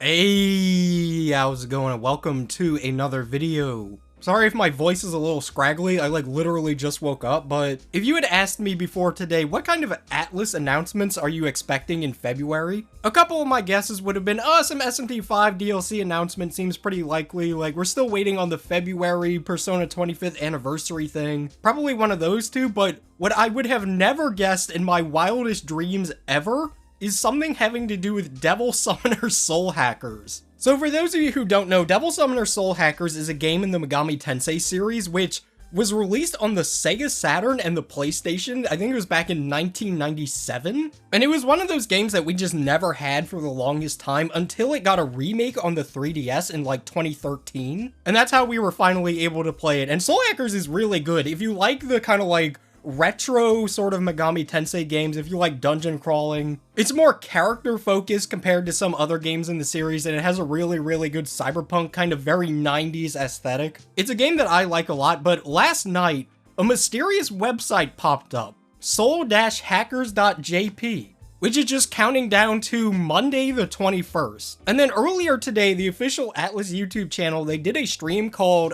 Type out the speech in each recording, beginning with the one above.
Hey, how's it going? Welcome to another video. Sorry if my voice is a little scraggly, I literally just woke up, but if you had asked me before today, what kind of Atlas announcements are you expecting in February? A couple of my guesses would have been, some SMT5 DLC announcement seems pretty likely, we're still waiting on the February Persona 25th anniversary thing. Probably one of those two, but what I would have never guessed in my wildest dreams ever is something having to do with Devil Summoner Soul Hackers. So for those of you who don't know, Devil Summoner Soul Hackers is a game in the Megami Tensei series, which was released on the Sega Saturn and the PlayStation. I think it was back in 1997. And it was one of those games that we just never had for the longest time until it got a remake on the 3DS in 2013. And that's how we were finally able to play it. And Soul Hackers is really good. If you like the kind of retro sort of Megami Tensei games, if you like dungeon crawling, it's more character focused compared to some other games in the series, and it has a really good cyberpunk kind of very 90s aesthetic. It's a game that I like a lot, but last night, a mysterious website popped up, soul-hackers.jp, which is just counting down to Monday the 21st. And then earlier today, the official Atlas YouTube channel, they did a stream called,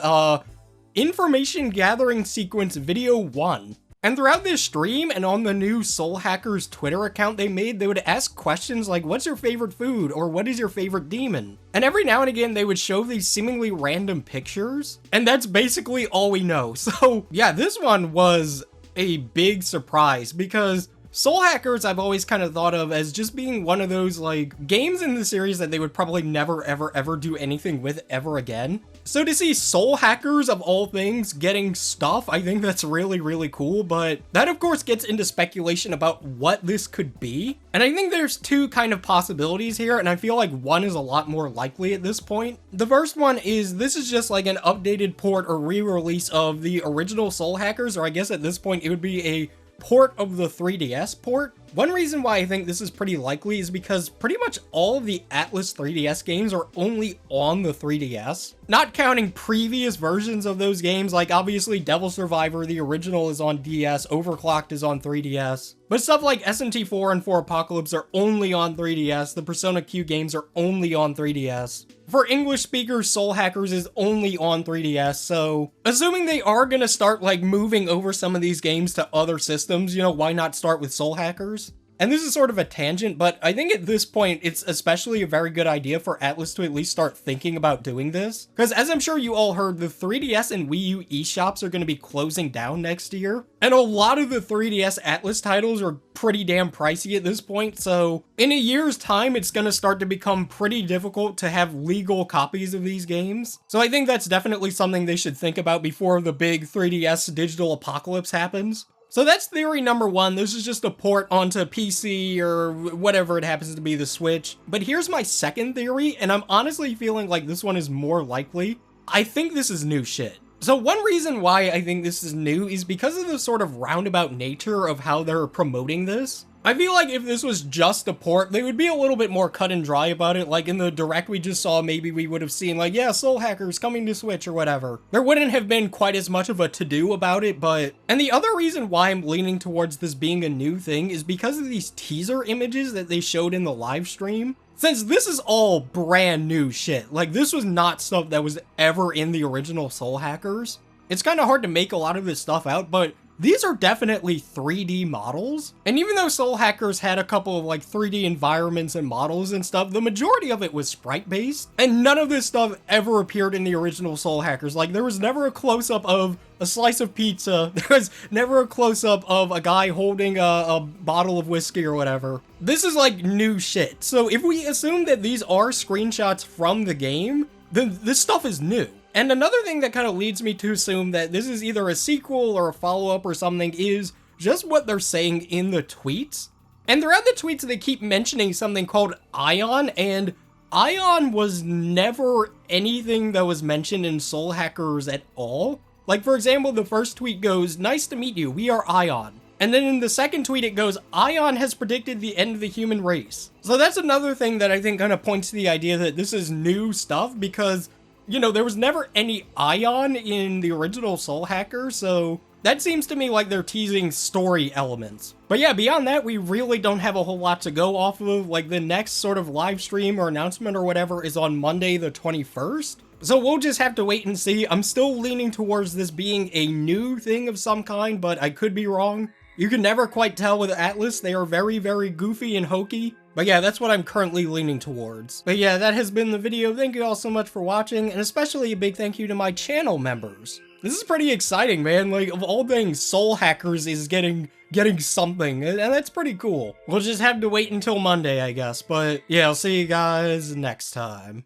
Information Gathering Sequence Video 1. And throughout this stream and on the new Soul Hackers Twitter account they made, they would ask questions like, what's your favorite food? Or what is your favorite demon? And every now and again, they would show these seemingly random pictures. And that's basically all we know. So yeah, this one was a big surprise because Soul Hackers I've always kind of thought of as just being one of those games in the series that they would probably never ever do anything with ever again. So to see Soul Hackers of all things getting stuff, I think that's really cool, but that of course gets into speculation about what this could be. And I think there's two kind of possibilities here, and I feel like one is a lot more likely at this point. The first one is this is just an updated port or re-release of the original Soul Hackers, or I guess at this point it would be a port of the 3DS port. One reason why I think this is pretty likely is because pretty much all of the Atlas 3DS games are only on the 3DS. Not counting previous versions of those games, obviously Devil Survivor, the original, is on DS, Overclocked is on 3DS. But stuff like SMT4 and 4 Apocalypse are only on 3DS, the Persona Q games are only on 3DS. For English speakers, Soul Hackers is only on 3DS, so assuming they are gonna start moving over some of these games to other systems, why not start with Soul Hackers? And this is sort of a tangent, but I think at this point, it's especially a very good idea for Atlas to at least start thinking about doing this. Because as I'm sure you all heard, the 3DS and Wii U eShops are going to be closing down next year. And a lot of the 3DS Atlas titles are pretty damn pricey at this point, so in a year's time, it's going to start to become pretty difficult to have legal copies of these games. So I think that's definitely something they should think about before the big 3DS digital apocalypse happens. So that's theory number one. This is just a port onto PC or whatever it happens to be, the Switch. But here's my second theory, and I'm honestly feeling like this one is more likely. I think this is new shit. So one reason why I think this is new is because of the sort of roundabout nature of how they're promoting this. I feel like if this was just a port, they would be a little bit more cut and dry about it. In the direct we just saw, maybe we would have seen yeah, Soul Hackers coming to Switch or whatever. There wouldn't have been quite as much of a to-do about it, but... And the other reason why I'm leaning towards this being a new thing is because of these teaser images that they showed in the live stream. Since this is all brand new shit, this was not stuff that was ever in the original Soul Hackers. It's kind of hard to make a lot of this stuff out, but these are definitely 3D models. And even though Soul Hackers had a couple of 3D environments and models and stuff, the majority of it was sprite-based. And none of this stuff ever appeared in the original Soul Hackers. There was never a close-up of a slice of pizza. There was never a close-up of a guy holding a bottle of whiskey or whatever. This is new shit. So if we assume that these are screenshots from the game, then this stuff is new. And another thing that kind of leads me to assume that this is either a sequel or a follow-up or something is just what they're saying in the tweets. And throughout the tweets, they keep mentioning something called Ion, and Ion was never anything that was mentioned in Soul Hackers at all. For example, the first tweet goes, "Nice to meet you, we are Ion." And then in the second tweet, it goes, "Ion has predicted the end of the human race." So that's another thing that I think kind of points to the idea that this is new stuff because there was never any Ion in the original Soul Hacker, so That seems to me like they're teasing story elements. But yeah, beyond that, we really don't have a whole lot to go off of. Like, the next sort of live stream or announcement or whatever is on Monday the 21st. So we'll just have to wait and see. I'm still leaning towards this being a new thing of some kind, but I could be wrong. You can never quite tell with Atlas. They are very, very goofy and hokey. But yeah, that's what I'm currently leaning towards. But yeah, that has been the video. Thank you all so much for watching, and especially a big thank you to my channel members. This is pretty exciting, man. Like, of all things, Soul Hackers is getting something, and that's pretty cool. We'll just have to wait until Monday, I guess. But yeah, I'll see you guys next time.